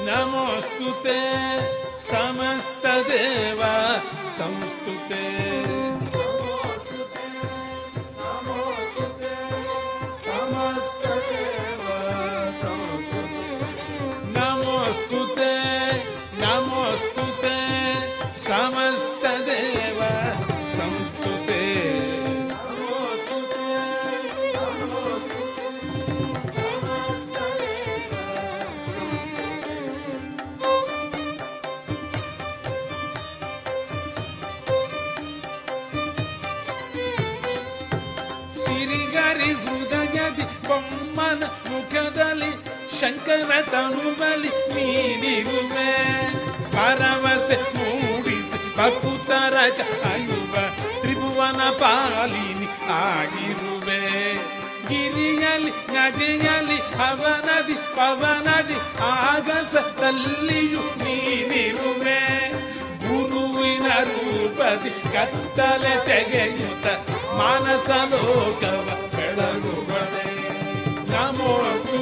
ನಮೋಸ್ತುತೆ ಸಮಸ್ತ ದೇವ ಸಂಸ್ತುತೆ ನಮೋಸ್ತುತೆ ನಮೋಸ್ತುತೆ ಸಮಸ್ತ ದೇವ ಸಂಸ್ತುತೆ ಸಿರಿಗರಿ ಹೃದಯದಿ ಬೊಮ್ಮನ ಮುಖದಲ್ಲಿ ಶಂಕರ ತನುಬಲಿ ನೀನಿರುವೆ ಭರವಸೆ ಮೂಡಿಸಿ ಭಕ್ತರ ಕಾಯುವ ತ್ರಿಭುವನ ಪಾಲಿನಿ ಆಗಿರುವೆ ಗಿರಿಯಲಿ ನದಿಯಲಿ ಅವನದಿ ಪವನದಿ ಆಗಸದಲ್ಲಿಯೂ ನೀನಿರುವೆ ಗುರುವಿನ ರೂಪದಿ ಕತ್ತಲೆ ತೆಗೆಯುತ್ತ ಮಾನಸ ಲೋಕವ ಬೆಳಗುವಳೆ ನಮೋಸ್ತು